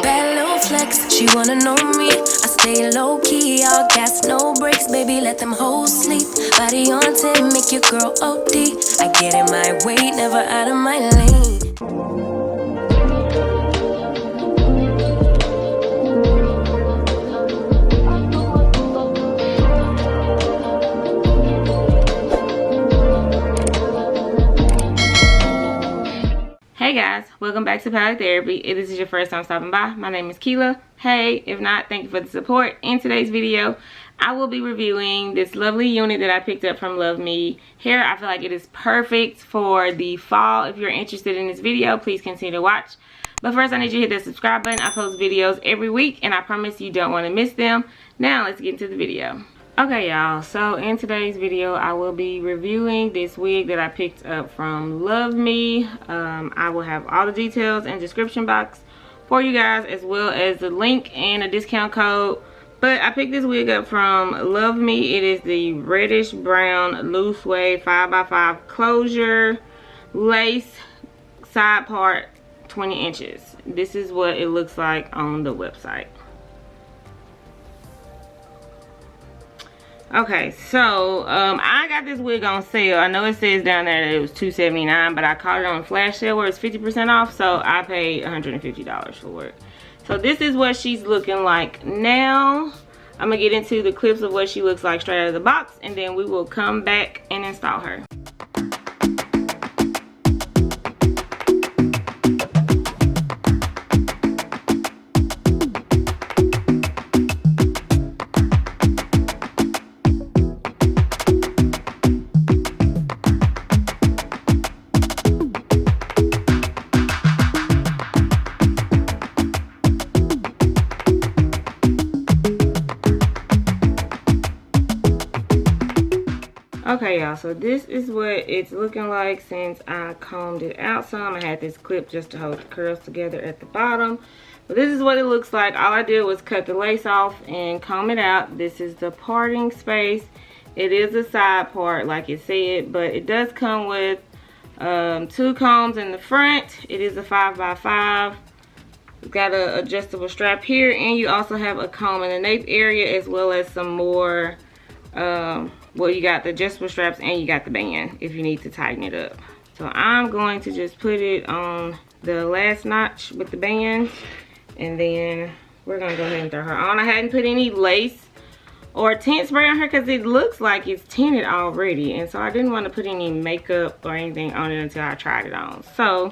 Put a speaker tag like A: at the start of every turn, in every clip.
A: Bad little flex, she wanna know me. I stay low key, all gas, no brakes. Baby, let them hoes sleep. Body on 10, make your girl OD. I get in my way, never out of my lane.
B: Hey guys, welcome back to Palette Therapy. If this is your first time stopping by, my name is Keela. Hey, if not, thank you for the support. In today's video, I will be reviewing this lovely unit that I picked up from LUVME Hair. I feel like it is perfect for the fall. If you're interested in this video, please continue to watch. But first, I need you to hit that subscribe button. I post videos every week, and I promise you don't want to miss them. Now, let's get into the video. Okay, y'all, so in today's video, I will be reviewing this wig that I picked up from LUVME. I will have all the details in the description box for you guys, as well as the link and a discount code. But I picked this wig up from LUVME. It is the reddish brown loose wave 5x5 closure lace side part 20 inches. This is what it looks like on the website. Okay, so I got this wig on sale. I know it says down there that it was $279, but I caught it on flash sale where it's 50% off, so I paid $150 for it. So this is what she's looking like now. I'm gonna get into the clips of what she looks like straight out of the box, and then we will come back and install her. Okay, y'all, so this is what it's looking like since I combed it out some. I had this clip just to hold the curls together at the bottom. But this is what it looks like. All I did was cut the lace off and comb it out. This is the parting space. It is a side part like it said, but it does come with 2 combs in the front. It is a 5x5. It's got an adjustable strap here, and you also have a comb in the nape area, as well as some more well, you got the adjustable straps and you got the band if you need to tighten it up. So I'm going to just put it on the last notch with the band, and then we're gonna go ahead and throw her on. I hadn't put any lace or tint spray on her because it looks like it's tinted already, and so I didn't want to put any makeup or anything on it until I tried it on. So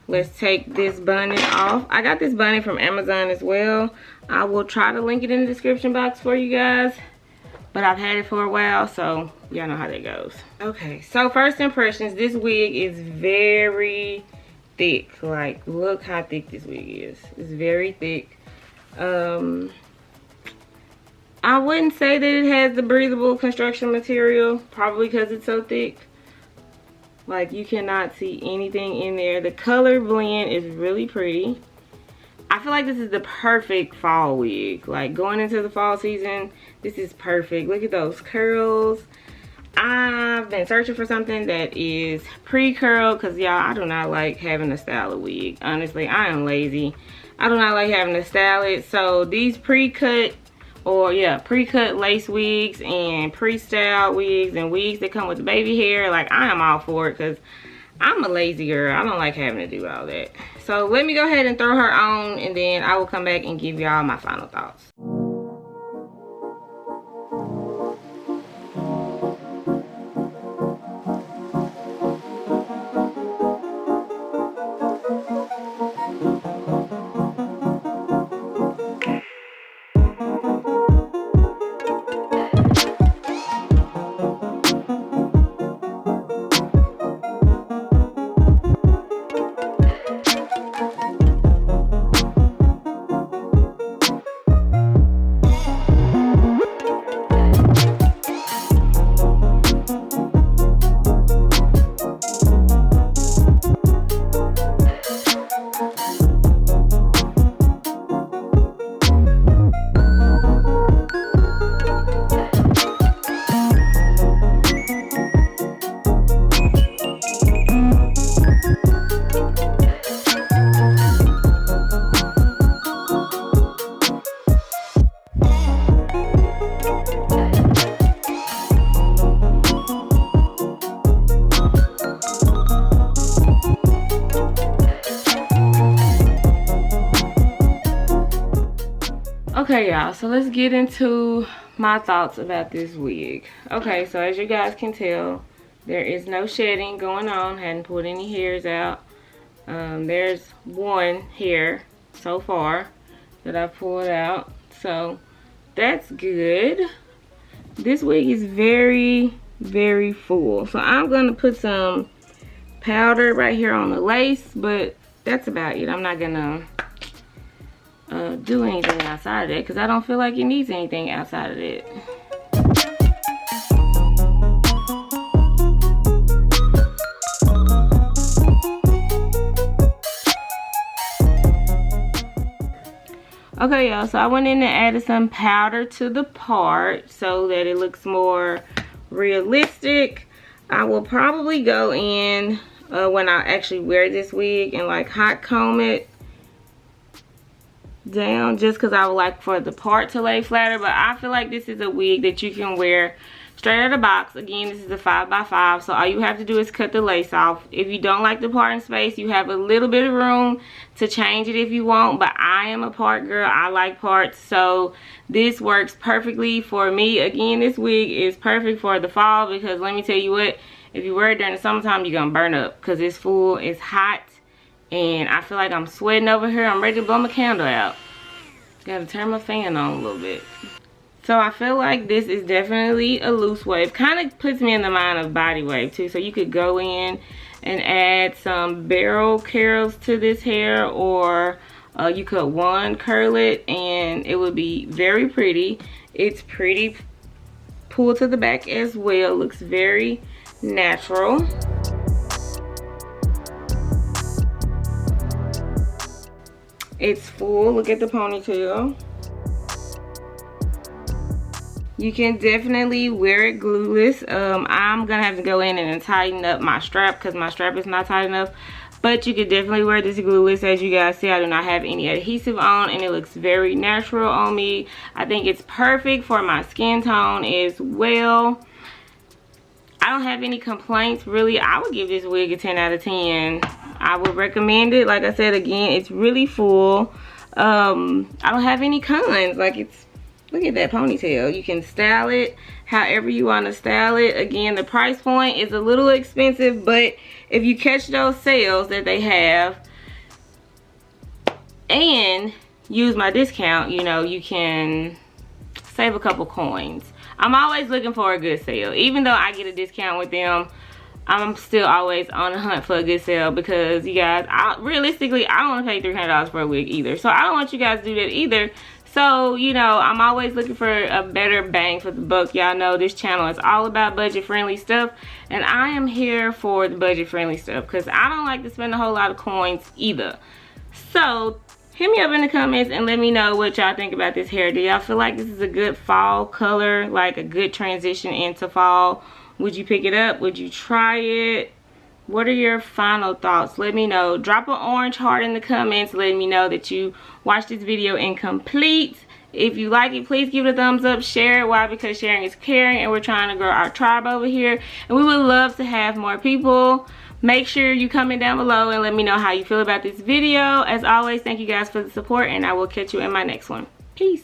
B: let's take this bunny off. I got this bunny from Amazon as well. I will try to link it in the description box for you guys, but I've had it for a while, so y'all know how that goes. Okay, so first impressions, this wig is very thick. Like, look how thick this wig is. It's very thick. I wouldn't say that it has the breathable construction material, probably because it's so thick. Like, you cannot see anything in there. The color blend is really pretty. I feel like this is the perfect fall wig. Like, going into the fall season, this is perfect. Look at those curls. I've been searching for something that is pre-curl because, y'all, I do not like having to style a wig. Honestly, I am lazy. I do not like having to style it. So these pre-cut, or yeah, pre-cut lace wigs and pre-styled wigs and wigs that come with the baby hair, like, I am all for it because I'm a lazy girl. I don't like having to do all that. So let me go ahead and throw her on, and then I will come back and give y'all my final thoughts. Okay, y'all, so let's get into my thoughts about this wig. Okay, so as you guys can tell, there is no shedding going on. Hadn't pulled any hairs out. There's one hair so far that I pulled out, so that's good. This wig is very, very full, so I'm gonna put some powder right here on the lace, but that's about it. I'm not gonna do anything outside of it because I don't feel like it needs anything outside of it. Okay, y'all, so I went in and added some powder to the part so that it looks more realistic. I will probably go in when I actually wear this wig and like hot comb it down, just because I would like for the part to lay flatter. But I feel like this is a wig that you can wear straight out of the box. Again, this is a 5x5, so all you have to do is cut the lace off. If you don't like the parting space, you have a little bit of room to change it if you want, but I am a part girl. I like parts, so this works perfectly for me. Again, this wig is perfect for the fall because let me tell you what, if you wear it during the summertime, you're gonna burn up because it's full, it's hot, and I feel like I'm sweating over here. I'm ready to blow my candle out. Gotta turn my fan on a little bit. So I feel like this is definitely a loose wave. Kind of puts me in the mind of body wave too. So you could go in and add some barrel curls to this hair, or you could one curl it and it would be very pretty. It's pretty pulled to the back as well. Looks very natural. It's full. Look at the ponytail. You can definitely wear it glueless. I'm gonna have to go in and tighten up my strap because my strap is not tight enough, but you could definitely wear this glueless. As you guys see, I do not have any adhesive on and it looks very natural on me. I think it's perfect for my skin tone as well. I don't have any complaints really. I would give this wig a 10 out of 10. I would recommend it. Like I said, again, it's really full. I don't have any cons. Like, it's, look at that ponytail. You can style it however you want to style it. Again, the price point is a little expensive, but if you catch those sales that they have and use my discount, you know, you can save a couple coins. I'm always looking for a good sale. Even though I get a discount with them, I'm still always on the hunt for a good sale because, you guys, realistically, I don't want to pay $300 for a wig either. So I don't want you guys to do that either. So, you know, I'm always looking for a better bang for the buck. Y'all know this channel is all about budget-friendly stuff, and I am here for the budget-friendly stuff because I don't like to spend a whole lot of coins either. So hit me up in the comments and let me know what y'all think about this hair. Do y'all feel like this is a good fall color, like a good transition into fall? Would you pick it up? Would you try it? What are your final thoughts? Let me know. Drop an orange heart in the comments letting me know that you watched this video incomplete. If you like it, please give it a thumbs up. Share it. Why? Because sharing is caring, and we're trying to grow our tribe over here, and we would love to have more people. Make sure you comment down below and let me know how you feel about this video. As always, thank you guys for the support, and I will catch you in my next one. Peace.